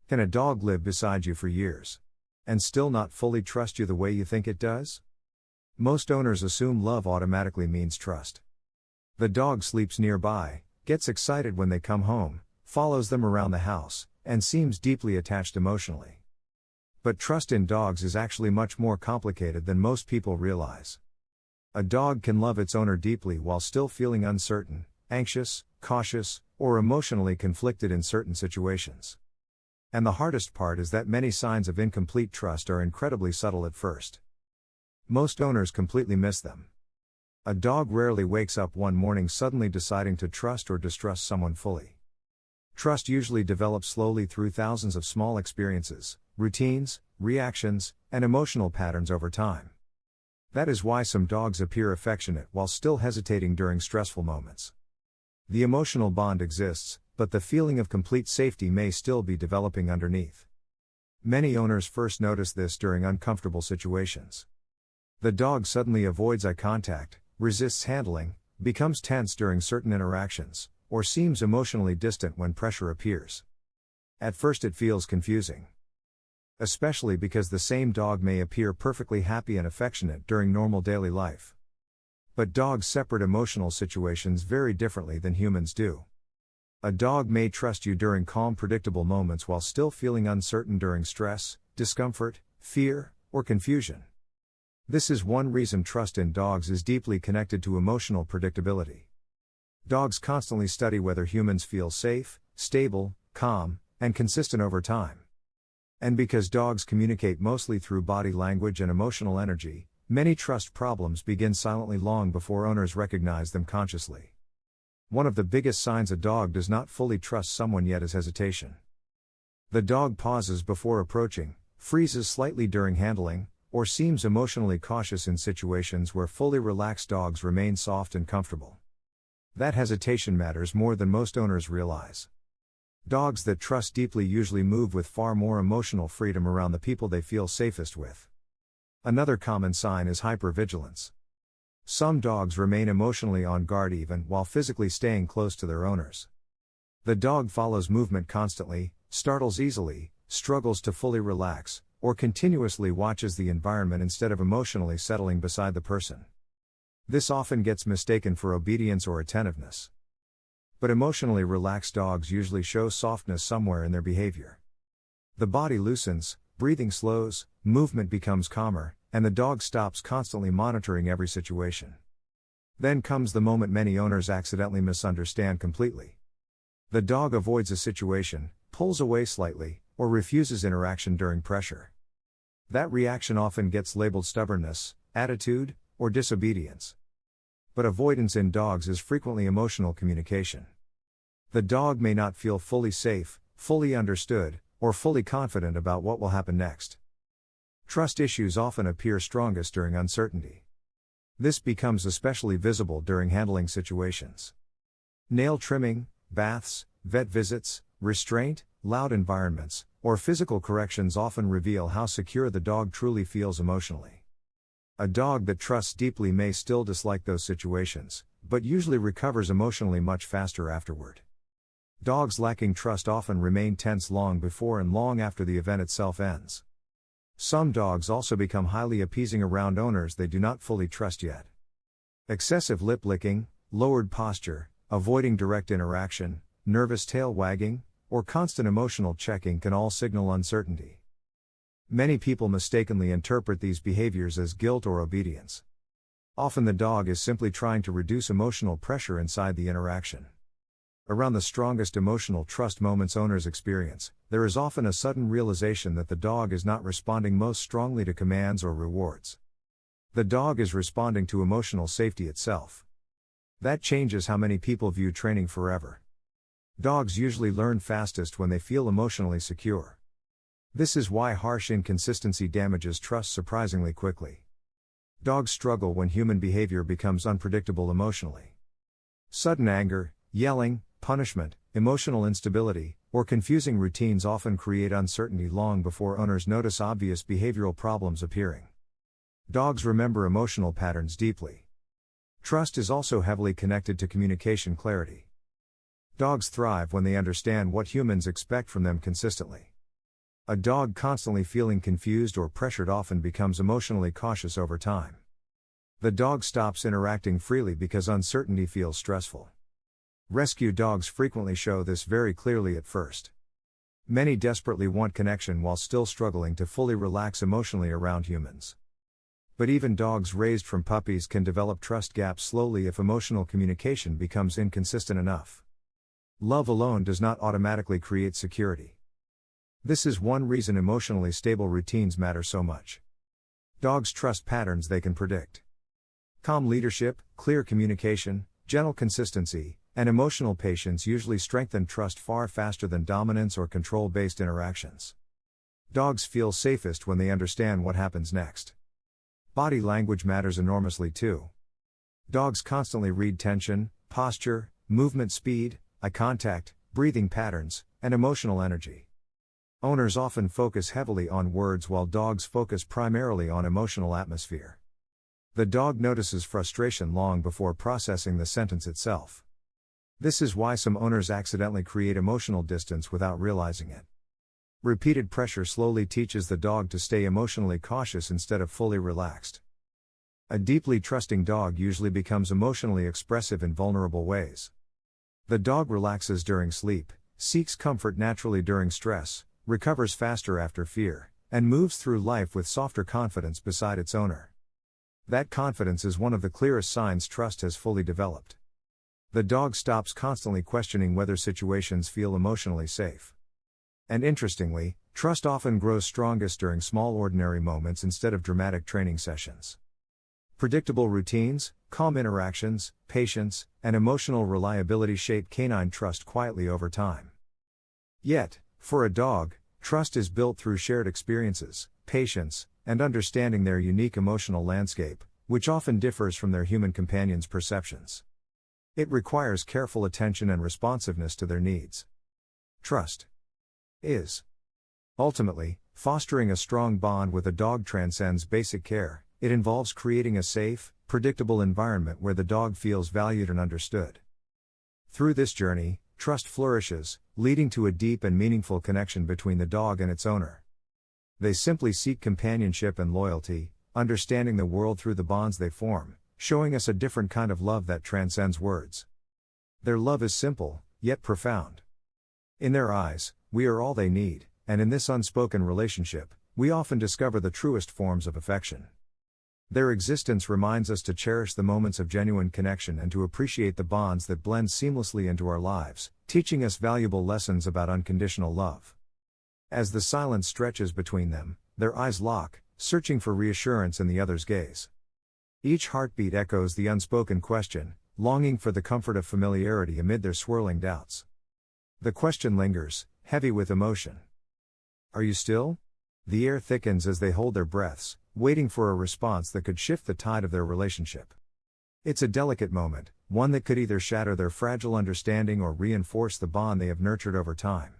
Can a dog live beside you for years and still not fully trust you the way you think it does? Most owners assume love automatically means trust. The dog sleeps nearby, gets excited when they come home, follows them around the house, and seems deeply attached emotionally. But trust in dogs is actually much more complicated than most people realize. A dog can love its owner deeply while still feeling uncertain, anxious, cautious, or emotionally conflicted in certain situations. And the hardest part is that many signs of incomplete trust are incredibly subtle at first. Most owners completely miss them. A dog rarely wakes up one morning suddenly deciding to trust or distrust someone fully. Trust usually develops slowly through thousands of small experiences, routines, reactions, and emotional patterns over time. That is why some dogs appear affectionate while still hesitating during stressful moments. The emotional bond exists, but the feeling of complete safety may still be developing underneath. Many owners first notice this during uncomfortable situations. The dog suddenly avoids eye contact, resists handling, becomes tense during certain interactions, or seems emotionally distant when pressure appears. At first it feels confusing. Especially because the same dog may appear perfectly happy and affectionate during normal daily life. But dogs separate emotional situations very differently than humans do. A dog may trust you during calm, predictable moments while still feeling uncertain during stress, discomfort, fear, or confusion. This is one reason trust in dogs is deeply connected to emotional predictability. Dogs constantly study whether humans feel safe, stable, calm, and consistent over time. And because dogs communicate mostly through body language and emotional energy, many trust problems begin silently long before owners recognize them consciously. One of the biggest signs a dog does not fully trust someone yet is hesitation. The dog pauses before approaching, freezes slightly during handling, or seems emotionally cautious in situations where fully relaxed dogs remain soft and comfortable. That hesitation matters more than most owners realize. Dogs that trust deeply usually move with far more emotional freedom around the people they feel safest with. Another common sign is hyper-vigilance. Some dogs remain emotionally on guard even while physically staying close to their owners. The dog follows movement constantly, startles easily, struggles to fully relax, or continuously watches the environment instead of emotionally settling beside the person. This often gets mistaken for obedience or attentiveness. But emotionally relaxed dogs usually show softness somewhere in their behavior. The body loosens, breathing slows, movement becomes calmer, and the dog stops constantly monitoring every situation. Then comes the moment many owners accidentally misunderstand completely. The dog avoids a situation, pulls away slightly, or refuses interaction during pressure. That reaction often gets labeled stubbornness, attitude, or disobedience. But avoidance in dogs is frequently emotional communication. The dog may not feel fully safe, fully understood, or fully confident about what will happen next. Trust issues often appear strongest during uncertainty. This becomes especially visible during handling situations. Nail trimming, baths, vet visits, restraint, loud environments, or physical corrections often reveal how secure the dog truly feels emotionally. A dog that trusts deeply may still dislike those situations, but usually recovers emotionally much faster afterward. Dogs lacking trust often remain tense long before and long after the event itself ends. Some dogs also become highly appeasing around owners they do not fully trust yet. Excessive lip licking, lowered posture, avoiding direct interaction, nervous tail wagging, or constant emotional checking can all signal uncertainty. Many people mistakenly interpret these behaviors as guilt or obedience. Often the dog is simply trying to reduce emotional pressure inside the interaction. Around the strongest emotional trust moments owners experience, there is often a sudden realization that the dog is not responding most strongly to commands or rewards. The dog is responding to emotional safety itself. That changes how many people view training forever. Dogs usually learn fastest when they feel emotionally secure. This is why harsh inconsistency damages trust surprisingly quickly. Dogs struggle when human behavior becomes unpredictable emotionally. Sudden anger, yelling, punishment, emotional instability, or confusing routines often create uncertainty long before owners notice obvious behavioral problems appearing. Dogs remember emotional patterns deeply. Trust is also heavily connected to communication clarity. Dogs thrive when they understand what humans expect from them consistently. A dog constantly feeling confused or pressured often becomes emotionally cautious over time. The dog stops interacting freely because uncertainty feels stressful. Rescue dogs frequently show this very clearly at first. Many desperately want connection while still struggling to fully relax emotionally around humans. But even dogs raised from puppies can develop trust gaps slowly if emotional communication becomes inconsistent enough. Love alone does not automatically create security. This is one reason emotionally stable routines matter so much. Dogs trust patterns they can predict. Calm leadership, clear communication, gentle consistency, and emotional patience usually strengthen trust far faster than dominance or control-based interactions. Dogs feel safest when they understand what happens next. Body language matters enormously too. Dogs constantly read tension, posture, movement speed, eye contact, breathing patterns, and emotional energy. Owners often focus heavily on words while dogs focus primarily on emotional atmosphere. The dog notices frustration long before processing the sentence itself. This is why some owners accidentally create emotional distance without realizing it. Repeated pressure slowly teaches the dog to stay emotionally cautious instead of fully relaxed. A deeply trusting dog usually becomes emotionally expressive in vulnerable ways. The dog relaxes during sleep, seeks comfort naturally during stress, recovers faster after fear, and moves through life with softer confidence beside its owner. That confidence is one of the clearest signs trust has fully developed. The dog stops constantly questioning whether situations feel emotionally safe. And interestingly, trust often grows strongest during small ordinary moments instead of dramatic training sessions. Predictable routines, calm interactions, patience, and emotional reliability shape canine trust quietly over time. Yet, for a dog, trust is built through shared experiences, patience, and understanding their unique emotional landscape, which often differs from their human companions' perceptions. It requires careful attention and responsiveness to their needs. Trust is ultimately fostering a strong bond with a dog transcends basic care. It involves creating a safe, predictable environment where the dog feels valued and understood. Through this journey, trust flourishes, leading to a deep and meaningful connection between the dog and its owner. They simply seek companionship and loyalty, understanding the world through the bonds they form, showing us a different kind of love that transcends words. Their love is simple, yet profound. In their eyes, we are all they need, and in this unspoken relationship, we often discover the truest forms of affection. Their existence reminds us to cherish the moments of genuine connection and to appreciate the bonds that blend seamlessly into our lives, teaching us valuable lessons about unconditional love. As the silence stretches between them, their eyes lock, searching for reassurance in the other's gaze. Each heartbeat echoes the unspoken question, longing for the comfort of familiarity amid their swirling doubts. The question lingers, heavy with emotion. Are you still? The air thickens as they hold their breaths, waiting for a response that could shift the tide of their relationship. It's a delicate moment, one that could either shatter their fragile understanding or reinforce the bond they have nurtured over time.